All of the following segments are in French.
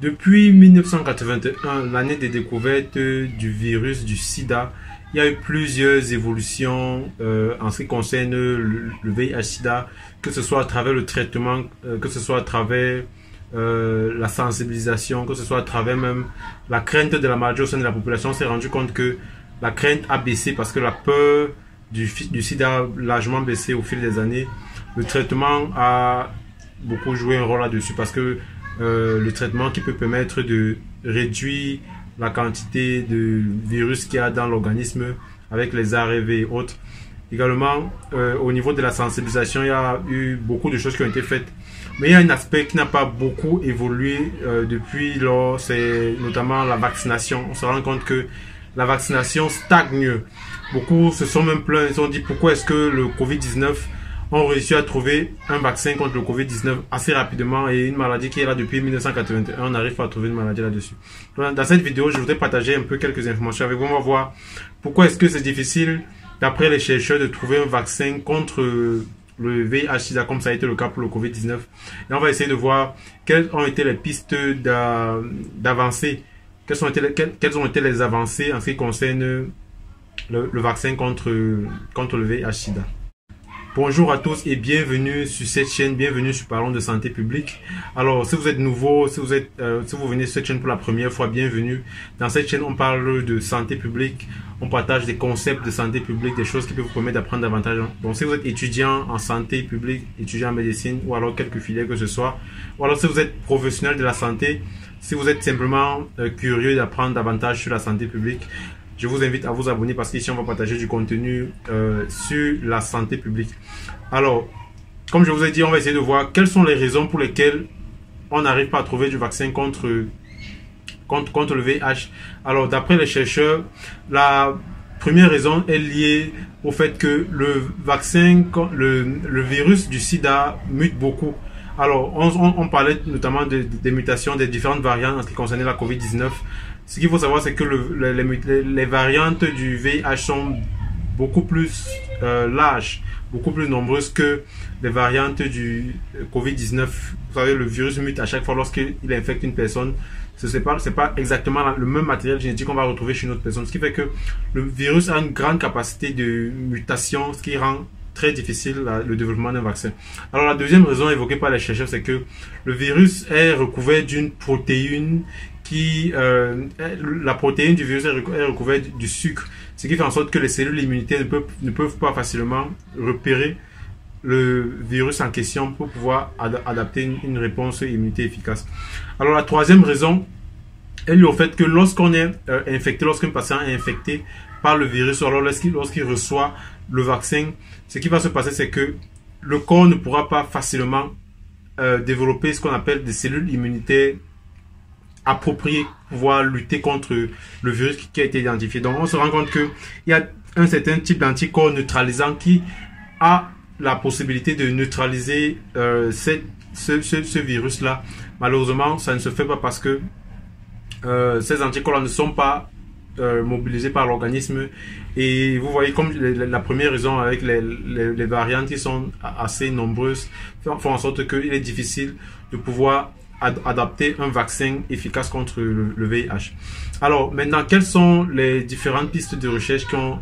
Depuis 1981, l'année des découvertes du virus du sida, il y a eu plusieurs évolutions en ce qui concerne le VIH-Sida, que ce soit à travers le traitement, que ce soit à travers la sensibilisation, que ce soit à travers même la crainte de la maladie au sein de la population. On s'est rendu compte que la crainte a baissé parce que la peur du sida a largement baissé au fil des années. Le traitement a beaucoup joué un rôle là-dessus parce que le traitement qui peut permettre de réduire la quantité de virus qu'il y a dans l'organisme avec les ARV et autres. Également, au niveau de la sensibilisation, il y a eu beaucoup de choses qui ont été faites. Mais il y a un aspect qui n'a pas beaucoup évolué depuis lors, c'est notamment la vaccination. On se rend compte que la vaccination stagne. Beaucoup se sont même plaints, ils se sont dit pourquoi est-ce que le Covid-19 ont réussi à trouver un vaccin contre le Covid-19 assez rapidement et une maladie qui est là depuis 1981, on n'arrive pas à trouver une maladie là-dessus. Dans cette vidéo, je voudrais partager un peu quelques informations avec vous. On va voir pourquoi est-ce que c'est difficile, d'après les chercheurs, de trouver un vaccin contre le VIH-Sida, comme ça a été le cas pour le Covid-19. Et on va essayer de voir quelles ont été les pistes d'avancée, quelles ont été les avancées en ce qui concerne le vaccin contre le VIH-Sida. Bonjour à tous et bienvenue sur cette chaîne, bienvenue sur Parlons de santé publique. Alors, si vous êtes nouveau, si vous venez sur cette chaîne pour la première fois, bienvenue. Dans cette chaîne, on parle de santé publique, on partage des concepts de santé publique, des choses qui peuvent vous permettre d'apprendre davantage. Donc, si vous êtes étudiant en santé publique, étudiant en médecine ou alors quelques filières que ce soit, ou alors si vous êtes professionnel de la santé, si vous êtes simplement curieux d'apprendre davantage sur la santé publique, je vous invite à vous abonner parce qu'ici on va partager du contenu sur la santé publique. Alors, comme je vous ai dit, on va essayer de voir quelles sont les raisons pour lesquelles on n'arrive pas à trouver du vaccin contre le VIH. Alors, d'après les chercheurs, la première raison est liée au fait que le virus du sida mute beaucoup. Alors, on parlait notamment des mutations des différentes variantes en ce qui concernait la COVID-19. Ce qu'il faut savoir, c'est que les variantes du VIH sont beaucoup plus larges, beaucoup plus nombreuses que les variantes du COVID-19. Vous savez, le virus mute à chaque fois lorsqu'il infecte une personne. Ce n'est pas exactement le même matériel génétique qu'on va retrouver chez une autre personne. Ce qui fait que le virus a une grande capacité de mutation, ce qui rend très difficile le développement d'un vaccin. Alors la deuxième raison évoquée par les chercheurs, c'est que le virus est recouvert d'une protéine la protéine du virus est recouverte du sucre, ce qui fait en sorte que les cellules immunitaires ne peuvent pas facilement repérer le virus en question pour pouvoir adapter une réponse immunité efficace. Alors la troisième raison est liée au fait que lorsqu'on est infecté, lorsqu'un patient est infecté par le virus, alors lorsqu'il reçoit le vaccin, ce qui va se passer, c'est que le corps ne pourra pas facilement développer ce qu'on appelle des cellules immunitaires appropriées pour pouvoir lutter contre le virus qui a été identifié. Donc on se rend compte qu'il y a un certain type d'anticorps neutralisant qui a la possibilité de neutraliser ce virus-là. Malheureusement, ça ne se fait pas parce que ces anticorps-là ne sont pas mobilisés par l'organisme. Et vous voyez, comme la première raison avec les variantes qui sont assez nombreuses, font en sorte qu'il est difficile de pouvoir adapter un vaccin efficace contre le VIH. Alors maintenant, quelles sont les différentes pistes de recherche qui ont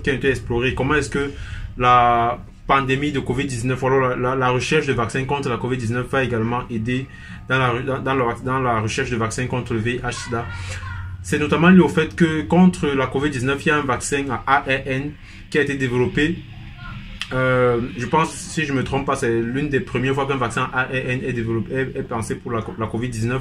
été explorées? Comment est-ce que la pandémie de Covid-19, alors la recherche de vaccins contre la Covid-19 va également aider dans la recherche de vaccins contre le VIH-Sida? C'est notamment lié au fait que contre la Covid-19, il y a un vaccin à ARN qui a été développé. Je pense, si je ne me trompe pas, c'est l'une des premières fois qu'un vaccin ARN est pensé pour la Covid-19.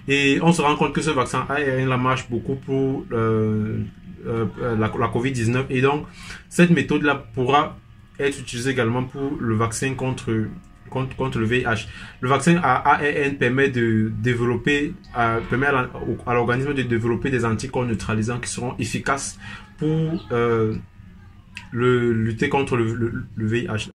Et on se rend compte que ce vaccin ARN là marche beaucoup pour la Covid-19. Et donc, cette méthode-là pourra être utilisée également pour le vaccin contre le VIH. Le vaccin à ARN permet permet à l'organisme de développer des anticorps neutralisants qui seront efficaces pour lutter contre le VIH.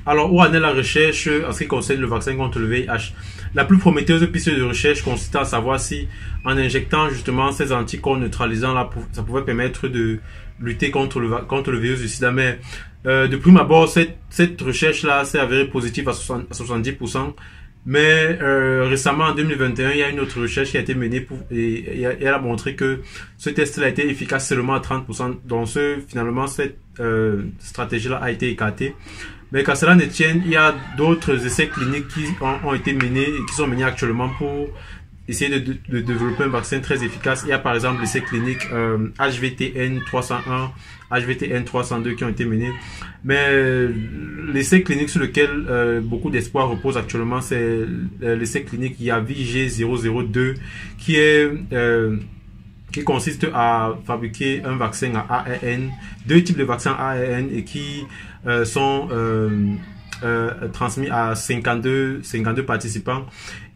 Alors, où en est la recherche en ce qui concerne le vaccin contre le VIH? La plus prometteuse piste de recherche consiste à savoir si, en injectant justement ces anticorps neutralisants là, ça pouvait permettre de lutter contre le virus du sida. Mais de prime abord, cette recherche là s'est avérée positive à 70%. Mais récemment, en 2021, il y a une autre recherche qui a été menée et elle a montré que ce test a été efficace seulement à 30%. Donc finalement, cette stratégie-là a été écartée. Mais qu'à cela ne tienne, il y a d'autres essais cliniques qui ont été menés et qui sont menés actuellement pour essayer de développer un vaccin très efficace. Il y a par exemple l'essai clinique HVTN 301, HVTN 302 qui ont été menés. Mais l'essai clinique sur lequel beaucoup d'espoir repose actuellement, c'est l'essai clinique Yavi G002 qui consiste à fabriquer un vaccin à ARN, deux types de vaccins ARN et qui sont transmis à 52 participants.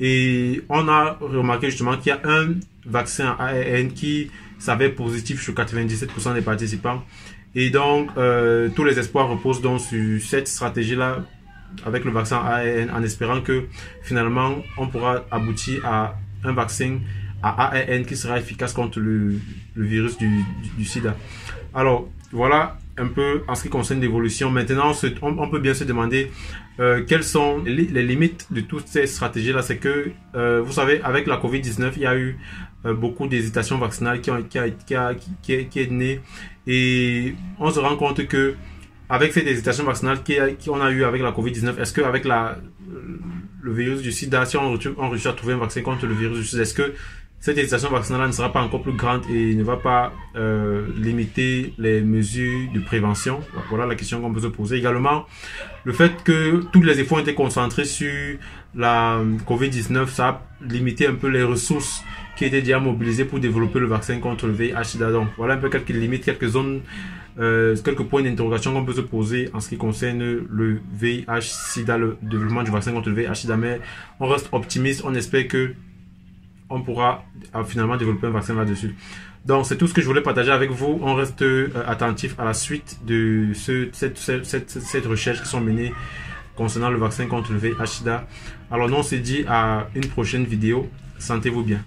Et on a remarqué justement qu'il y a un vaccin à ARN qui s'avère positif sur 97% des participants. Et donc, tous les espoirs reposent donc sur cette stratégie-là avec le vaccin ARN en espérant que finalement, on pourra aboutir à un vaccin à ARN qui sera efficace contre le virus du sida. Alors, voilà un peu en ce qui concerne l'évolution. Maintenant, on peut bien se demander quelles sont les limites de toutes ces stratégies-là. C'est que, vous savez, avec la COVID-19, il y a eu beaucoup d'hésitations vaccinales qui est née. Et on se rend compte que avec cette hésitation vaccinale qu'on a eu avec la COVID-19, est-ce qu'avec le virus du sida, si on réussit à trouver un vaccin contre le virus du sida, est-ce que cette hésitation vaccinale ne sera pas encore plus grande et ne va pas limiter les mesures de prévention? Voilà la question qu'on peut se poser. Également, le fait que tous les efforts ont été concentrés sur la COVID-19, ça a limité un peu les ressources qui étaient déjà mobilisées pour développer le vaccin contre le VIH-Sida. Donc, voilà un peu quelques limites, quelques zones, quelques points d'interrogation qu'on peut se poser en ce qui concerne le VIH-Sida, le développement du vaccin contre le VIH-Sida. Mais on reste optimiste, on espère que on pourra finalement développer un vaccin là-dessus. Donc, c'est tout ce que je voulais partager avec vous. On reste attentif à la suite de cette recherche qui sont menées concernant le vaccin contre le VIH-Sida. Alors, nous, on s'est dit à une prochaine vidéo. Sentez-vous bien.